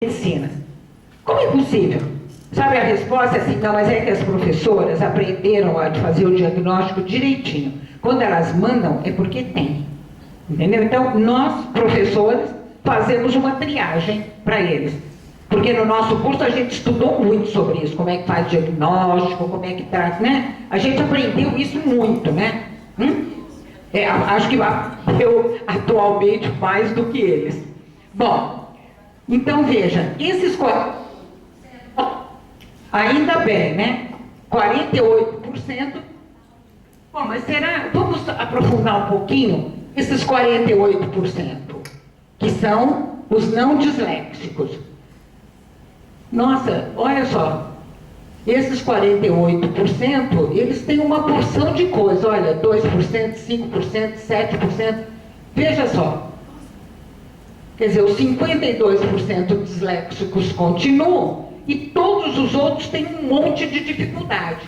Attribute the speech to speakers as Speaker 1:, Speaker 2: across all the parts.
Speaker 1: medicina. Como é possível? Sabe a resposta é assim, não, mas é que as professoras aprenderam a fazer o diagnóstico direitinho. Quando elas mandam, é porque tem. Entendeu? Então, nós, professores, fazemos uma triagem para eles. Porque no nosso curso a gente estudou muito sobre isso, como é que faz diagnóstico, como é que traz, né? A gente aprendeu isso muito, né? Acho que eu atualmente mais do que eles. Bom, então veja, esses ainda bem, né? 48%. Bom, mas será? Vamos aprofundar um pouquinho esses 48%, que são os não disléxicos. Nossa, olha só, esses 48%, eles têm uma porção de coisa, olha, 2%, 5%, 7%, veja só. Quer dizer, os 52% disléxicos continuam e todos os outros têm um monte de dificuldade.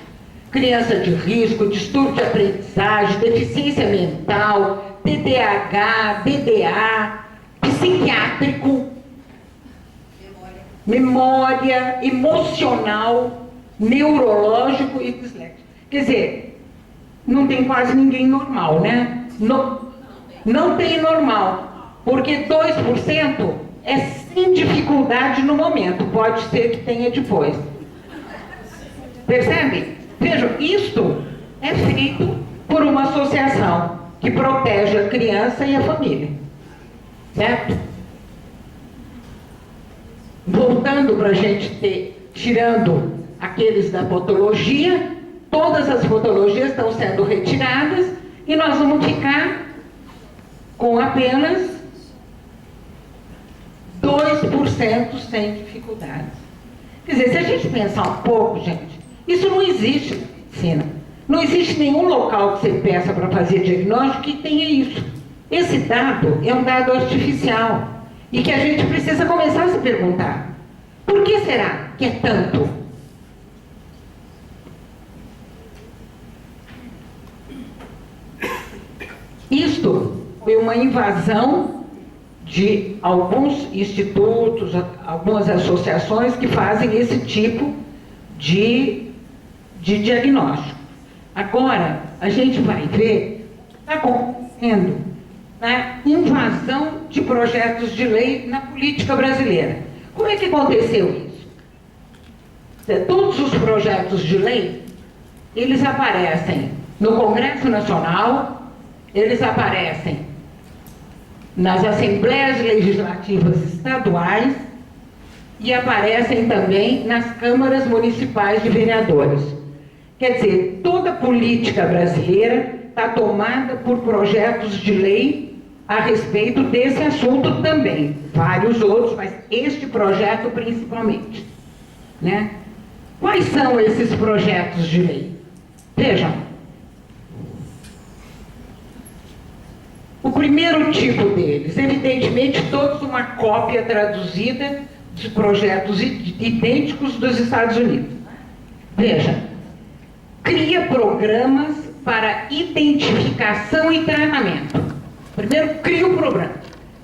Speaker 1: Criança de risco, distúrbio de aprendizagem, deficiência mental, TDAH, DDA, psiquiátrico, memória emocional, neurológico e disléxico. Quer dizer, não tem quase ninguém normal, né? Não tem normal. Porque 2% é sem dificuldade no momento, pode ser que tenha depois. Percebe? Vejam, isto é feito por uma associação que protege a criança e a família. Certo? Voltando para a gente ter, tirando aqueles da patologia, todas as patologias estão sendo retiradas e nós vamos ficar com apenas 2% sem dificuldades. Quer dizer, se a gente pensar um pouco, gente, isso não existe na medicina. Não existe nenhum local que você peça para fazer diagnóstico que tenha isso. Esse dado é um dado artificial e que a gente precisa começar a se perguntar. Por que será que é tanto? Isto foi uma invasão de alguns institutos, algumas associações que fazem esse tipo de diagnóstico. Agora, a gente vai ver o que está acontecendo na invasão de projetos de lei na política brasileira. Como é que aconteceu isso? Todos os projetos de lei, eles aparecem no Congresso Nacional, eles aparecem nas Assembleias Legislativas Estaduais e aparecem também nas câmaras municipais de vereadores. Quer dizer, toda a política brasileira está tomada por projetos de lei a respeito desse assunto também. Vários outros, mas este projeto principalmente. Né? Quais são esses projetos de lei? Vejam. O primeiro tipo deles, evidentemente, todos uma cópia traduzida de projetos idênticos dos Estados Unidos. Veja, cria programas para identificação e tratamento. Primeiro, cria o programa.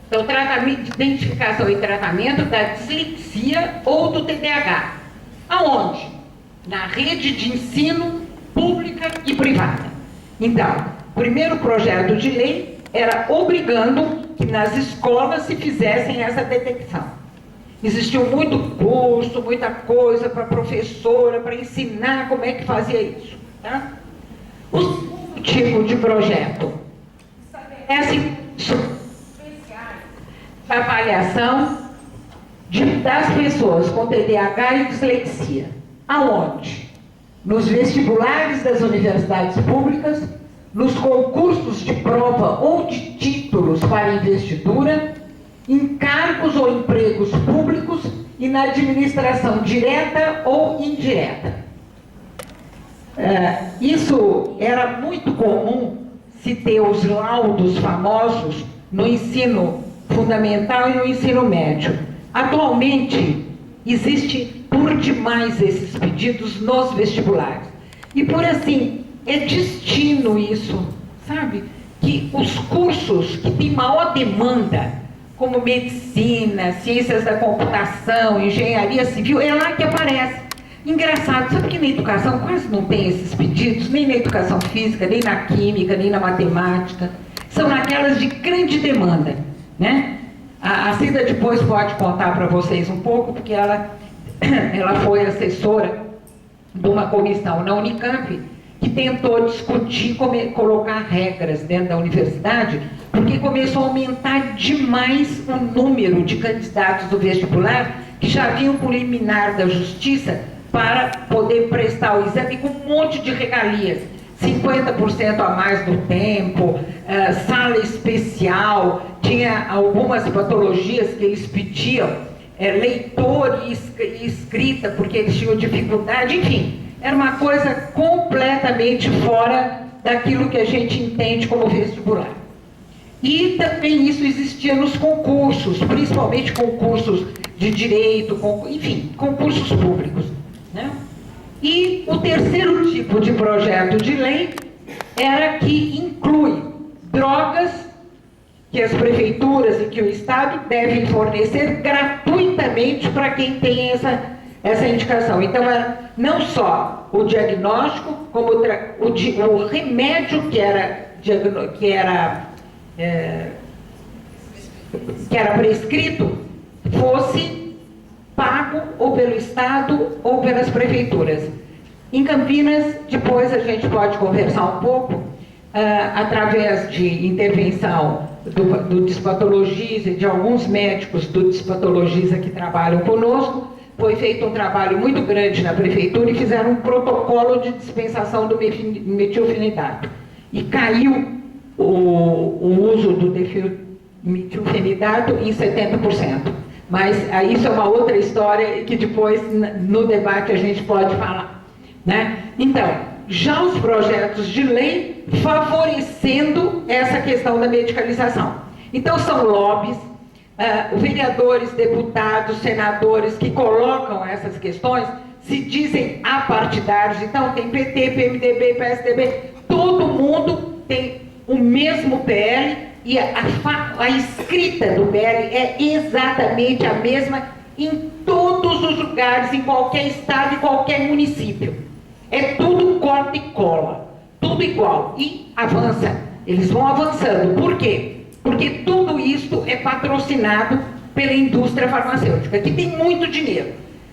Speaker 1: Então, tratamento, identificação e tratamento da dislexia ou do TDAH. Aonde? Na rede de ensino pública e privada. Então, o primeiro projeto de lei era obrigando que nas escolas se fizessem essa detecção. Existiu muito curso, muita coisa para professora, para ensinar como é que fazia isso. Tá? O segundo tipo de projeto estabelece especiais de avaliação das pessoas com TDAH e dislexia. Aonde? Nos vestibulares das universidades públicas, nos concursos de prova ou de títulos para investidura, em cargos ou empregos públicos e na administração direta ou indireta. Isso era muito comum se ter os laudos famosos no ensino fundamental e no ensino médio. Atualmente, existe por demais esses pedidos nos vestibulares. E por assim, é destino isso, sabe? Que os cursos que têm maior demanda como medicina, ciências da computação, engenharia civil, é lá que aparece. Engraçado, sabe que na educação quase não tem esses pedidos, nem na educação física, nem na química, nem na matemática. São naquelas de grande demanda, né? A Cida depois pode contar para vocês um pouco, porque ela foi assessora de uma comissão na Unicamp que tentou discutir, colocar regras dentro da universidade, porque começou a aumentar demais o número de candidatos do vestibular que já vinham por liminar da justiça para poder prestar o exame com um monte de regalias. 50% a mais do tempo, sala especial, tinha algumas patologias que eles pediam, leitor e escrita, porque eles tinham dificuldade, enfim, era uma coisa completamente fora daquilo que a gente entende como vestibular. E também isso existia nos concursos, principalmente concursos de direito, enfim, concursos públicos, né? E o terceiro tipo de projeto de lei era que inclui drogas que as prefeituras e que o Estado devem fornecer gratuitamente para quem tem essa indicação. Então, era não só o diagnóstico, como o remédio que era prescrito fosse pago ou pelo Estado ou pelas prefeituras. Em Campinas, depois a gente pode conversar um pouco, através de intervenção do Despatologiza e de alguns médicos do Despatologiza que trabalham conosco, foi feito um trabalho muito grande na prefeitura e fizeram um protocolo de dispensação do metilfenidato. E caiu o uso do metilfenidato em 70%. Mas isso é uma outra história que depois, no debate, a gente pode falar, né? Então, já os projetos de lei favorecendo essa questão da medicalização. Então, são lobbies, vereadores, deputados, senadores que colocam essas questões, se dizem apartidários. Então, tem PT, PMDB, PSDB, todo mundo tem o mesmo PL, e a escrita do PL é exatamente a mesma em todos os lugares, em qualquer estado e qualquer município. É tudo corta e cola, tudo igual. E avança, eles vão avançando. Por quê? Porque tudo isso é patrocinado pela indústria farmacêutica, que tem muito dinheiro.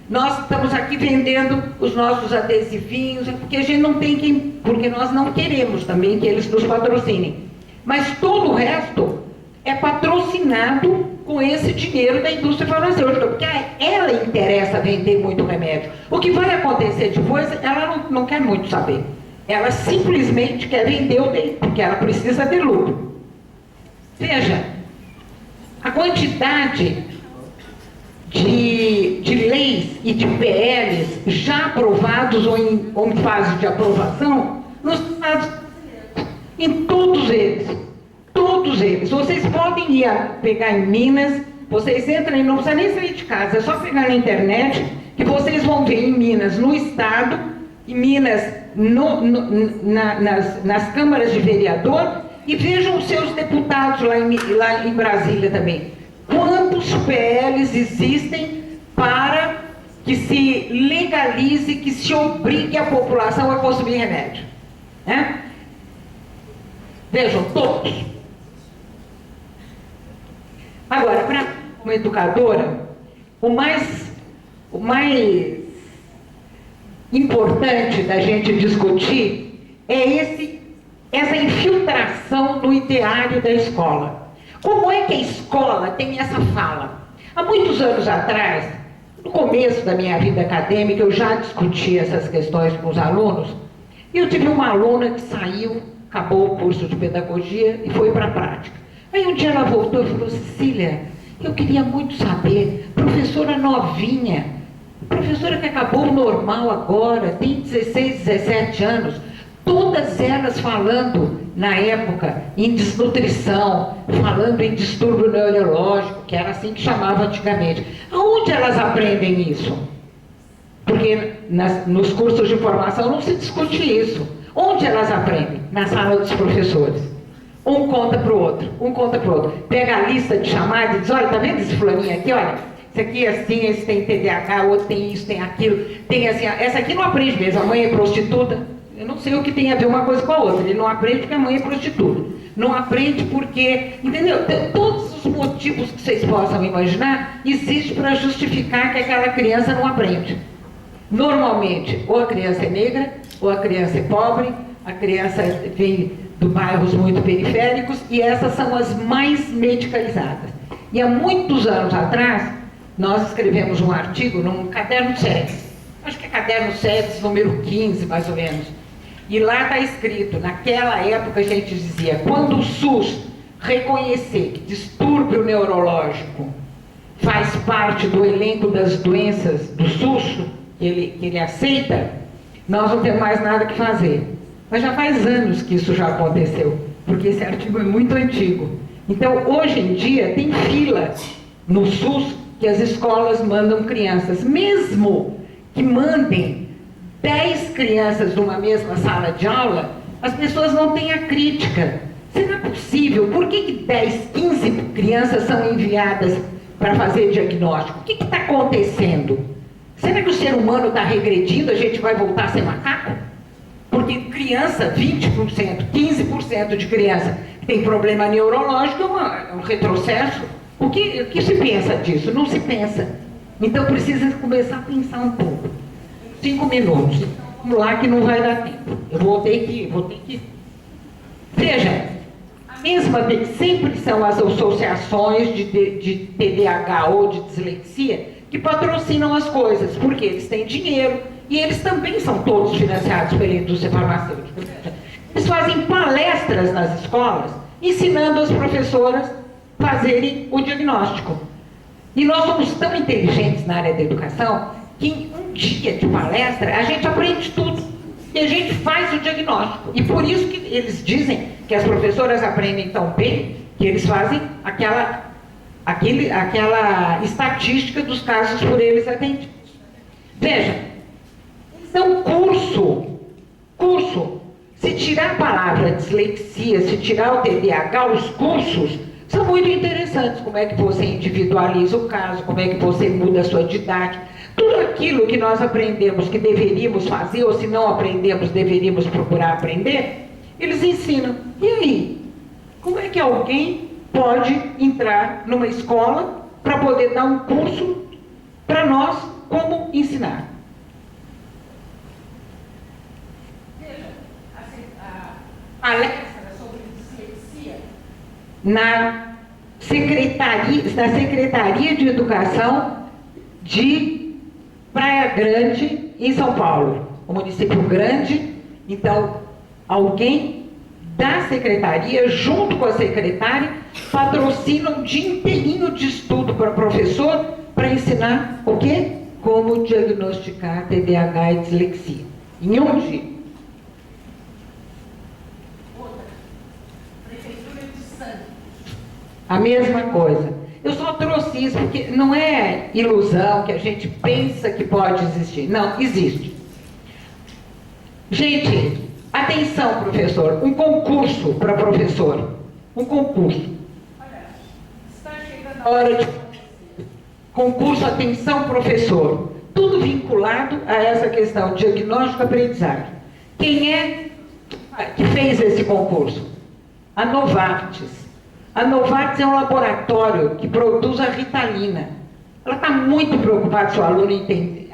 Speaker 1: Nós estamos aqui vendendo os nossos adesivinhos, porque a gente não tem quem, porque nós não queremos também que eles nos patrocinem. Mas todo o resto é patrocinado com esse dinheiro da indústria farmacêutica, porque ela interessa vender muito remédio. O que vai acontecer depois, ela não quer muito saber. Ela simplesmente quer vender o dele, porque ela precisa de lucro. Veja, a quantidade de leis e de PLs já aprovados ou em fase de aprovação nos Estados Unidos. Em todos eles, vocês podem ir pegar em Minas, vocês entram e não precisa nem sair de casa, é só pegar na internet que vocês vão ver em Minas, no Estado, em Minas, nas câmaras de vereador, e vejam os seus deputados lá em Brasília também. Quantos PLs existem para que se legalize, que se obrigue a população a consumir remédio? Né? Vejam, todos. Agora, para uma educadora, o mais importante da gente discutir é essa infiltração no ideário da escola. Como é que a escola tem essa fala? Há muitos anos atrás, no começo da minha vida acadêmica, eu já discuti essas questões com os alunos, e eu tive uma aluna que saiu, acabou o curso de pedagogia e foi para a prática. Aí um dia ela voltou e falou: Cecília, eu queria muito saber, professora novinha, professora que acabou o normal agora, tem 16, 17 anos, todas elas falando, na época, em desnutrição, falando em distúrbio neurológico, que era assim que chamava antigamente. Aonde elas aprendem isso? Porque nos cursos de formação não se discute isso. Onde elas aprendem? Na sala dos professores. Um conta para o outro, um conta para o outro. Pega a lista de chamadas e diz, olha, tá vendo esse fulaninho aqui, olha, esse aqui é assim, esse tem TDAH, o outro tem isso, tem aquilo, tem assim, essa aqui não aprende mesmo, a mãe é prostituta. Eu não sei o que tem a ver uma coisa com a outra, ele não aprende porque a mãe é prostituta. Não aprende porque, entendeu? Todos os motivos que vocês possam imaginar existem para justificar que aquela criança não aprende. Normalmente, ou a criança é negra, ou a criança é pobre, a criança vem de bairros muito periféricos, e essas são as mais medicalizadas. E há muitos anos atrás, nós escrevemos um artigo num caderno SEDES, acho que é caderno SEDES número 15, mais ou menos, e lá está escrito, naquela época a gente dizia, quando o SUS reconhecer que distúrbio neurológico faz parte do elenco das doenças do SUS, que ele aceita, nós não temos mais nada que fazer. Mas já faz anos que isso já aconteceu, porque esse artigo é muito antigo. Então, hoje em dia, tem fila no SUS que as escolas mandam crianças. Mesmo que mandem 10 crianças numa mesma sala de aula, as pessoas não têm a crítica. Será possível? Por que 10, 15 crianças são enviadas para fazer diagnóstico? O que está acontecendo? Será que o ser humano está regredindo? A gente vai voltar a ser macaco? Porque criança, 20%, 15% de criança que tem problema neurológico é um retrocesso. O que se pensa disso? Não se pensa. Então precisa começar a pensar um pouco. 5 minutos. Vamos lá que não vai dar tempo. Eu vou ter que... Veja, a mesma vez, sempre são as associações de TDAH ou de dislexia que patrocinam as coisas, porque eles têm dinheiro e eles também são todos financiados pela indústria farmacêutica. Eles fazem palestras nas escolas, ensinando as professoras a fazerem o diagnóstico. E nós somos tão inteligentes na área da educação que em um dia de palestra a gente aprende tudo e a gente faz o diagnóstico. E por isso que eles dizem que as professoras aprendem tão bem que eles fazem aquela estatística dos casos por eles atendidos. Veja, isso é um curso. Se tirar a palavra dislexia, se tirar o TDAH, os cursos são muito interessantes. Como é que você individualiza o caso, como é que você muda a sua didática. Tudo aquilo que nós aprendemos que deveríamos fazer, ou se não aprendemos, deveríamos procurar aprender, eles ensinam. E aí? Como é que alguém pode entrar numa escola para poder dar um curso para nós como ensinar? Veja, a palestra sobre dislexia na Secretaria de Educação de Praia Grande, em São Paulo. Um município grande, então alguém da secretaria, junto com a secretária, patrocina um dia inteirinho de estudo para o professor, para ensinar o quê? Como diagnosticar TDAH e dislexia. Em um dia. Outra. Prefeitura de Santos. A mesma coisa. Eu só trouxe isso porque não é ilusão que a gente pensa que pode existir. Não, existe. Gente, atenção, professor, um concurso para professor. Um concurso. Olha, está chegando a hora de... Concurso Atenção Professor. Tudo vinculado a essa questão, diagnóstico e aprendizagem. Quem é que fez esse concurso? A Novartis. A Novartis é um laboratório que produz a Ritalina. Ela está muito preocupada se o aluno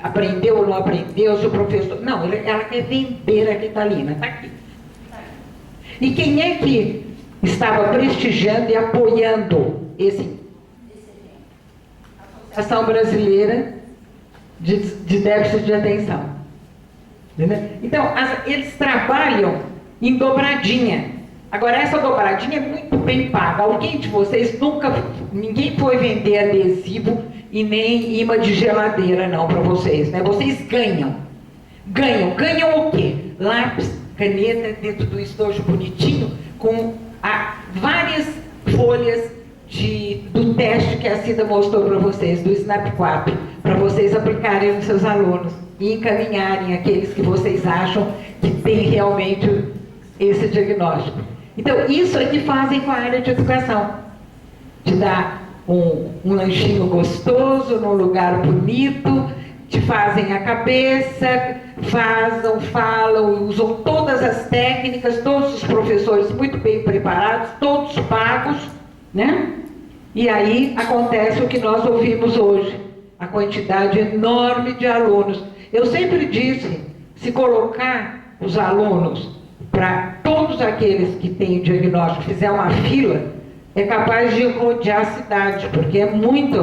Speaker 1: aprendeu ou não aprendeu, se o professor... Não, ela quer vender a Ritalina. Está aqui. E quem é que estava prestigiando e apoiando esse evento? A Associação Brasileira de Déficit de Atenção. Entendeu? Então, eles trabalham em dobradinha. Agora, essa dobradinha é muito bem paga. Alguém de vocês ninguém foi vender adesivo e nem imã de geladeira, não, para vocês, né? Vocês ganham. Ganham o quê? Lápis, caneta, dentro do estojo bonitinho, com várias folhas do teste que a Cida mostrou para vocês, do SNAP 4, para vocês aplicarem nos seus alunos e encaminharem aqueles que vocês acham que têm realmente esse diagnóstico. Então, isso é que fazem com a área de educação. Te dar um lanchinho gostoso, num lugar bonito, te fazem a cabeça, falam, usam todas as técnicas, todos os professores muito bem preparados, todos pagos, né? E aí acontece o que nós ouvimos hoje, a quantidade enorme de alunos. Eu sempre disse, se colocar os alunos para todos aqueles que têm o diagnóstico, fizer uma fila, é capaz de rodear a cidade, porque é muito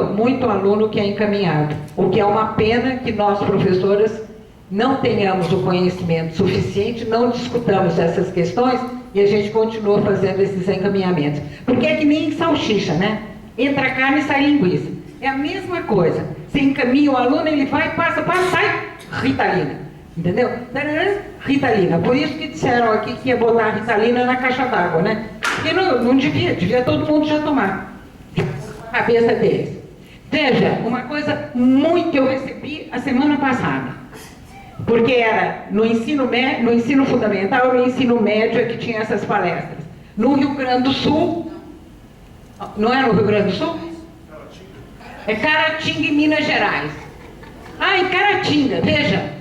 Speaker 1: aluno que é encaminhado. O que é uma pena que nós, professoras, não tenhamos o conhecimento suficiente, não discutamos essas questões e a gente continua fazendo esses encaminhamentos. Porque é que nem salsicha, né? Entra carne e sai linguiça. É a mesma coisa. Você encaminha o aluno, ele vai, passa, sai Ritalina. Entendeu? Ritalina. Por isso que disseram aqui que ia botar Ritalina na caixa d'água, né? Porque não devia todo mundo já tomar. A cabeça deles. Veja, uma coisa muito que eu recebi a semana passada. Porque era no ensino fundamental e no ensino médio é que tinha essas palestras. No Rio Grande do Sul, não é no Rio Grande do Sul? É Caratinga, em Minas Gerais. Ah, em Caratinga, veja.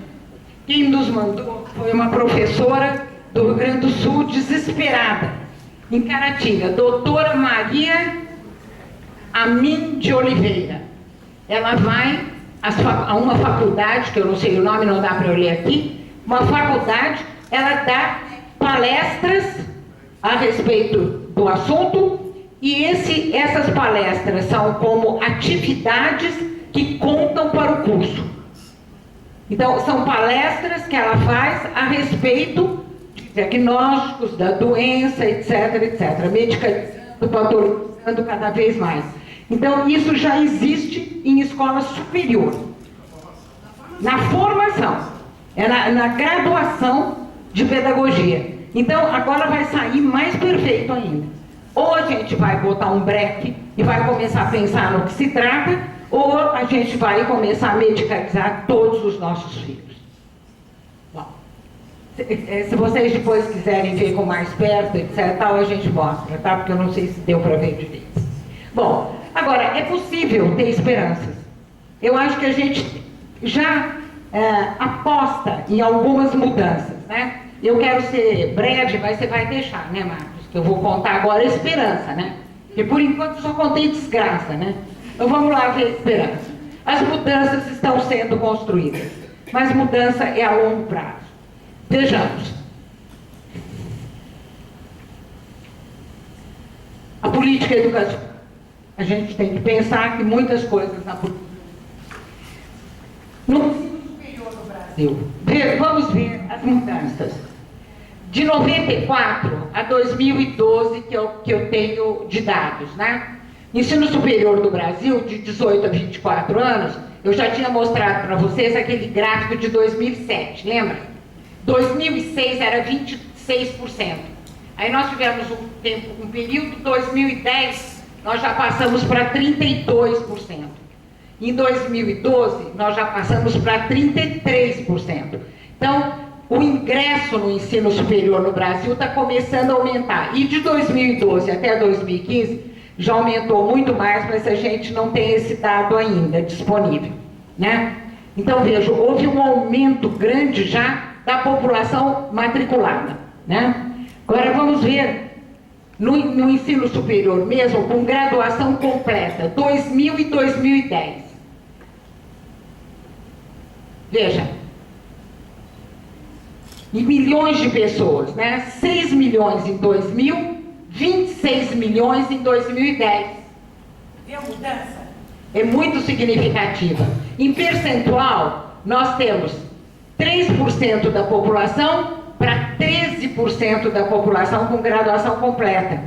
Speaker 1: Quem nos mandou foi uma professora do Rio Grande do Sul, desesperada, em Caratinga, doutora Maria Amin de Oliveira. Ela vai a uma faculdade, que eu não sei o nome, não dá para eu ler aqui, uma faculdade, ela dá palestras a respeito do assunto, e essas palestras são como atividades que contam para o curso. Então, são palestras que ela faz a respeito de diagnósticos da doença, etc. Medicalizando, patologizando cada vez mais. Então, isso já existe em escola superior. Na formação. É na graduação de pedagogia. Então, agora vai sair mais perfeito ainda. Ou a gente vai botar um breque e vai começar a pensar no que se trata, ou a gente vai começar a medicalizar todos os nossos filhos. Bom, se vocês depois quiserem ver com mais perto, etc., tal, a gente mostra, tá? Porque eu não sei se deu para ver direito. Bom, agora, é possível ter esperanças. Eu acho que a gente já aposta em algumas mudanças, né? Eu quero ser breve, mas você vai deixar, né, Marcos? Que eu vou contar agora a esperança, né? Porque por enquanto só contei desgraça, né? Então vamos lá ver a esperança. As mudanças estão sendo construídas, mas mudança é a longo prazo. Vejamos. A política educacional. A gente tem que pensar que muitas coisas na política. No ensino superior do Brasil, vamos ver as mudanças. De 94 a 2012, que eu tenho de dados, né? Ensino superior do Brasil, de 18 a 24 anos, eu já tinha mostrado para vocês aquele gráfico de 2007, lembra? 2006 era 26%. Aí nós tivemos um período, 2010, nós já passamos para 32%. Em 2012, nós já passamos para 33%. Então, o ingresso no ensino superior no Brasil está começando a aumentar. E de 2012 até 2015, já aumentou muito mais, mas a gente não tem esse dado ainda disponível, né? Então, veja, houve um aumento grande já da população matriculada, né? Agora vamos ver no ensino superior mesmo, com graduação completa, 2000 e 2010. Veja, e milhões de pessoas, né? 6 milhões em 2000, 26 milhões em 2010. Vê a mudança? É muito significativa. Em percentual, nós temos 3% da população para 13% da população com graduação completa.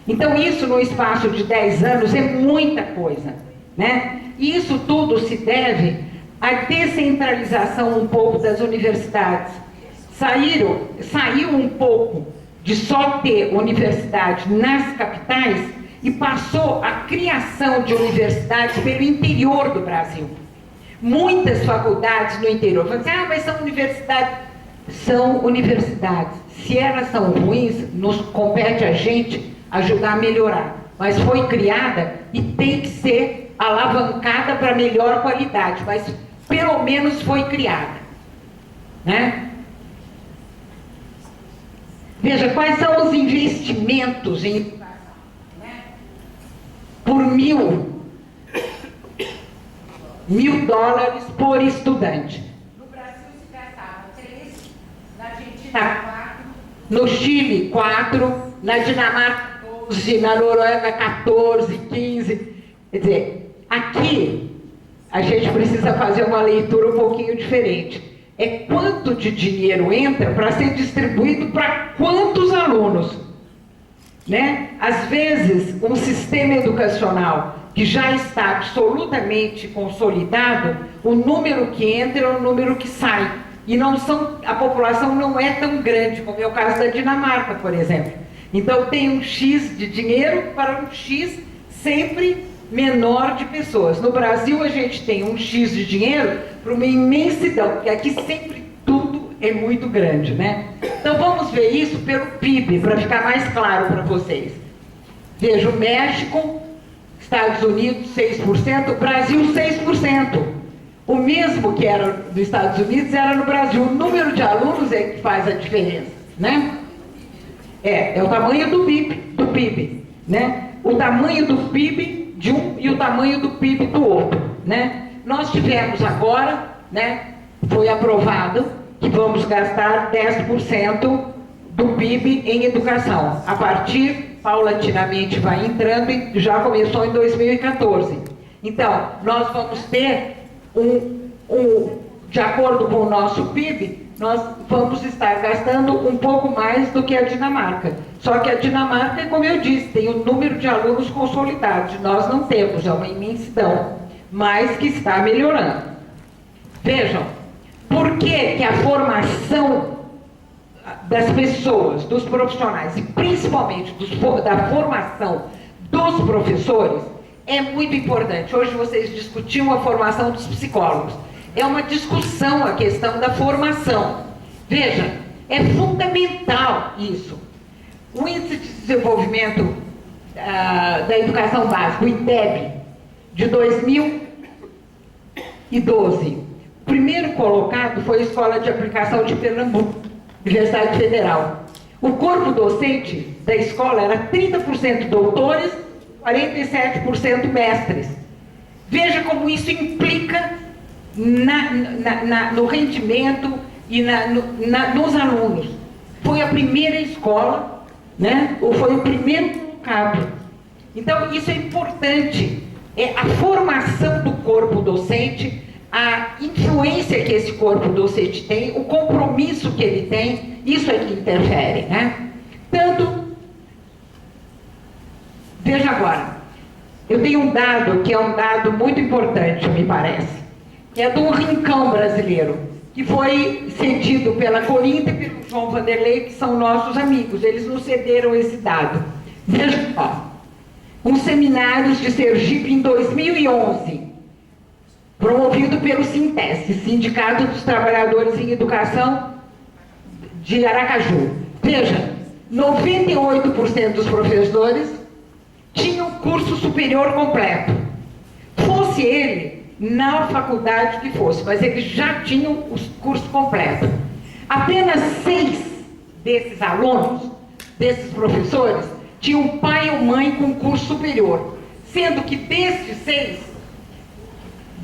Speaker 1: Então, isso no espaço de 10 anos é muita coisa, né? E isso tudo se deve à descentralização um pouco das universidades. Saiu um pouco de só ter universidade nas capitais e passou a criação de universidades pelo interior do Brasil. Muitas faculdades no interior. Falam assim, mas são universidades são universidades. Se elas são ruins, nos compete a gente ajudar a melhorar. Mas foi criada e tem que ser alavancada para melhor qualidade, mas pelo menos foi criada, né? Veja, quais são os investimentos em educação, né? Por $1.000 por estudante. No Brasil se gastava 3, na Argentina 4, no Chile 4, na Dinamarca 12, na Noruega 14, 15. Quer dizer, aqui a gente precisa fazer uma leitura um pouquinho diferente. É quanto de dinheiro entra para ser distribuído para quantos alunos, né? Às vezes, um sistema educacional que já está absolutamente consolidado, o número que entra é o número que sai. E a população não é tão grande, como é o caso da Dinamarca, por exemplo. Então, tem um X de dinheiro para um X sempre menor de pessoas. No Brasil, a gente tem um X de dinheiro para uma imensidão, porque aqui sempre tudo é muito grande, né? Então, vamos ver isso pelo PIB, para ficar mais claro para vocês. Veja, o México, Estados Unidos, 6%, Brasil, 6%. O mesmo que era dos Estados Unidos era no Brasil. O número de alunos é que faz a diferença, né? É o tamanho do PIB, né? O tamanho do PIB de um e o tamanho do PIB do outro, né? Nós tivemos agora, né? Foi aprovado que vamos gastar 10% do PIB em educação. A partir, paulatinamente vai entrando e já começou em 2014. Então, nós vamos ter de acordo com o nosso PIB, nós vamos estar gastando um pouco mais do que a Dinamarca. Só que a Dinamarca, como eu disse, tem um número de alunos consolidados. Nós não temos, é uma imensidão, mas que está melhorando. Vejam, por que a formação das pessoas, dos profissionais, e principalmente da formação dos professores, é muito importante. Hoje vocês discutiam a formação dos psicólogos. É uma discussão a questão da formação. Veja, é fundamental isso. O Índice de Desenvolvimento da Educação Básica, o IDEB, de 2012. O primeiro colocado foi a Escola de Aplicação de Pernambuco, Universidade Federal. O corpo docente da escola era 30% doutores, 47% mestres. Veja como isso implica no rendimento e nos alunos. Foi a primeira escola, né? Ou foi o primeiro colocado. Então, isso é importante. É a formação do corpo docente, a influência que esse corpo docente tem, o compromisso que ele tem, isso é que interfere, né? Tanto, veja agora, eu tenho um dado que é um dado muito importante, me parece, que é do Rincão brasileiro, que foi cedido pela Corinta e pelo João Vanderlei, que são nossos amigos. Eles nos cederam esse dado. Veja só, uns seminários de Sergipe em 2011, promovido pelo Sintesc, Sindicato dos Trabalhadores em Educação de Aracaju. Veja, 98% dos professores tinham curso superior completo. Fosse ele na faculdade que fosse, mas eles já tinham o curso completo. Apenas 6 desses alunos, desses professores, tinham pai ou mãe com curso superior, sendo que desses 6,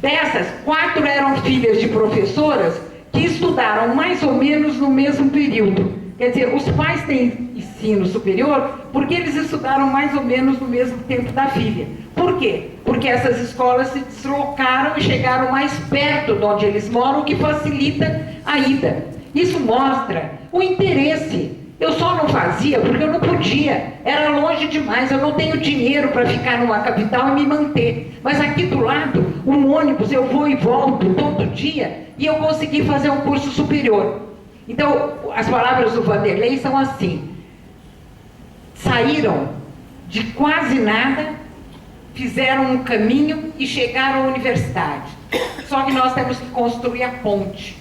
Speaker 1: dessas, 4 eram filhas de professoras que estudaram mais ou menos no mesmo período. Quer dizer, os pais têm ensino superior porque eles estudaram mais ou menos no mesmo tempo da filha. Por quê? Porque essas escolas se deslocaram e chegaram mais perto de onde eles moram, o que facilita a ida. Isso mostra o interesse. Eu só não fazia porque eu não podia. Era longe demais, eu não tenho dinheiro para ficar numa capital e me manter. Mas aqui do lado, um ônibus, eu vou e volto todo dia e eu consegui fazer um curso superior. Então, as palavras do Vanderlei são assim: saíram de quase nada, fizeram um caminho e chegaram à universidade. Só que nós temos que construir a ponte.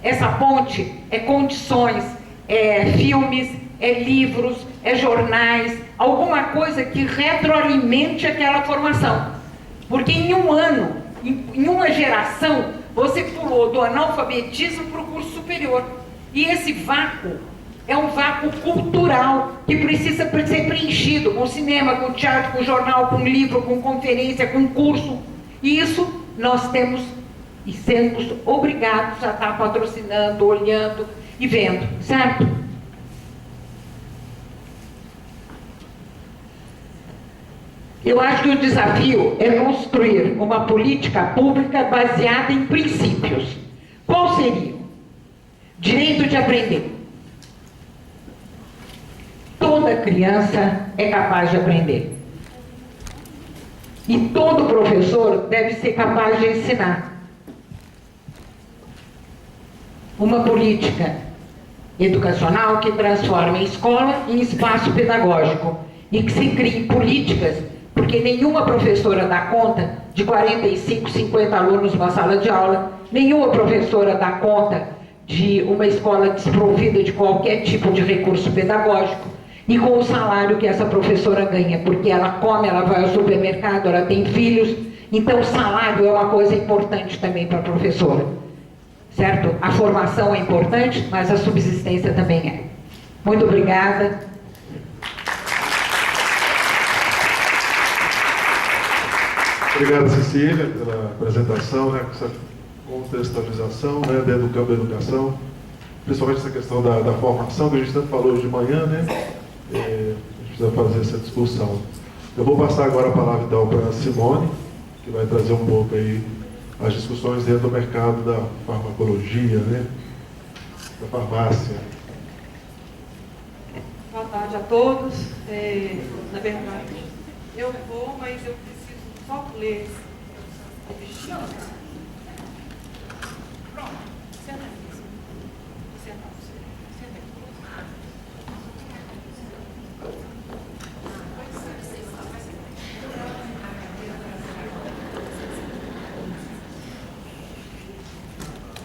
Speaker 1: Essa ponte é condições, é filmes, é livros, é jornais, alguma coisa que retroalimente aquela formação. Porque em um ano, em uma geração, você pulou do analfabetismo para o curso superior. E esse vácuo é um vácuo cultural que precisa ser preenchido com cinema, com teatro, com jornal, com livro, com conferência, com curso. E isso nós temos e sermos obrigados a estar patrocinando, olhando e vendo, certo? Eu acho que o desafio é construir uma política pública baseada em princípios. Qual seria? Direito de aprender. Toda criança é capaz de aprender. E todo professor deve ser capaz de ensinar. Uma política educacional que transforme a escola em espaço pedagógico e que se criem políticas, porque nenhuma professora dá conta de 45, 50 alunos numa sala de aula, nenhuma professora dá conta de uma escola desprovida de qualquer tipo de recurso pedagógico e com o salário que essa professora ganha, porque ela come, ela vai ao supermercado, ela tem filhos, então o salário é uma coisa importante também para a professora, certo? A formação é importante, mas a subsistência também é. Muito obrigada.
Speaker 2: Obrigado, Cecília, pela apresentação, né, com essa contextualização, né, dentro do campo da educação, principalmente essa questão da formação, que a gente tanto falou hoje de manhã, né, a gente precisa fazer essa discussão. Eu vou passar agora a palavra, então, para a Simone, que vai trazer um pouco aí as discussões dentro do mercado da farmacologia, né, da farmácia.
Speaker 3: Boa tarde a todos. Na verdade, eu vou, mas eu preciso só ler o bichinho. Pronto. Senta aqui. Senta aqui.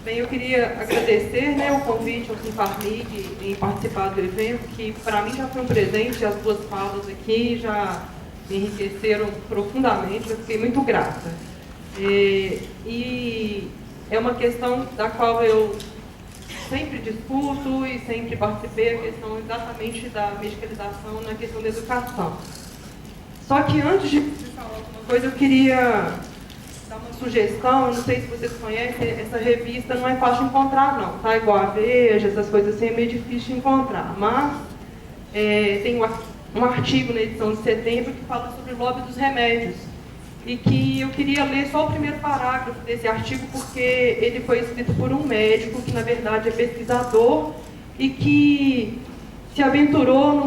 Speaker 3: Bem, eu queria agradecer, né, o convite ao Sinfarmig em participar do evento, que para mim já foi um presente, as duas falas aqui já me enriqueceram profundamente, eu fiquei muito grata. E é uma questão da qual eu sempre discuto e sempre participei, a questão exatamente da medicalização na questão da educação. Só que antes de falar alguma coisa, eu queria dar uma sugestão. Eu não sei se vocês conhecem, essa revista não é fácil de encontrar não, tá? Igual a Veja, essas coisas assim, é meio difícil de encontrar, mas tem um artigo na edição de setembro que fala sobre o lobby dos remédios, e que eu queria ler só o primeiro parágrafo desse artigo, porque ele foi escrito por um médico que, na verdade, é pesquisador e que se aventurou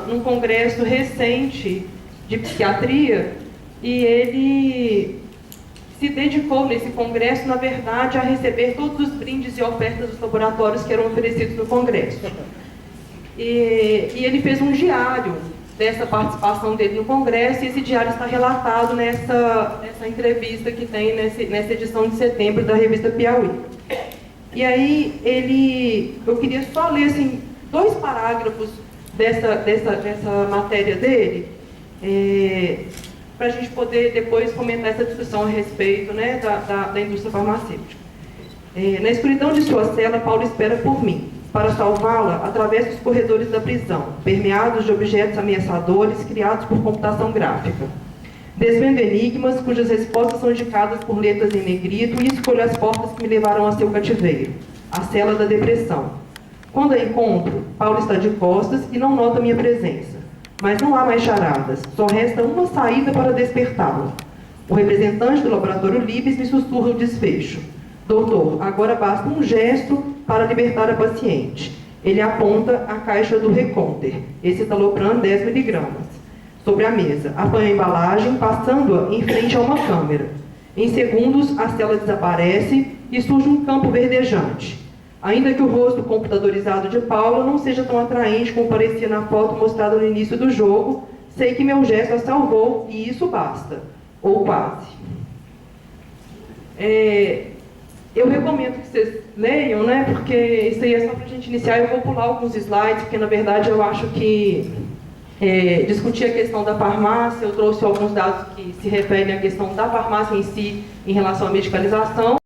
Speaker 3: num congresso recente de psiquiatria, e ele se dedicou nesse congresso, na verdade, a receber todos os brindes e ofertas dos laboratórios que eram oferecidos no congresso. E ele fez um diário dessa participação dele no congresso, e esse diário está relatado nessa entrevista que tem nessa edição de setembro da revista Piauí. E aí eu queria só ler assim, 2 parágrafos dessa matéria dele, para a gente poder depois comentar essa discussão a respeito, né, da indústria farmacêutica. Na escuridão de sua cela, Paulo espera por mim. Para salvá-la, através dos corredores da prisão, permeados de objetos ameaçadores criados por computação gráfica. Desvendo enigmas cujas respostas são indicadas por letras em negrito, e escolho as portas que me levarão a seu cativeiro, a cela da depressão. Quando a encontro, Paulo está de costas e não nota minha presença. Mas não há mais charadas, só resta uma saída para despertá-la. O representante do laboratório Libes me sussurra o desfecho. Doutor, agora basta um gesto para libertar a paciente. Ele aponta a caixa do Reconter, esse Talopram 10 miligramas, sobre a mesa. Apanha a embalagem, passando-a em frente a uma câmera. Em segundos, a cela desaparece e surge um campo verdejante. Ainda que o rosto computadorizado de Paula não seja tão atraente como parecia na foto mostrada no início do jogo, sei que meu gesto a salvou e isso basta. Ou quase. Eu recomendo que vocês leiam, né? Porque isso aí é só para a gente iniciar. Eu vou pular alguns slides, porque na verdade eu acho que discutir a questão da farmácia, eu trouxe alguns dados que se referem à questão da farmácia em si, em relação à medicalização.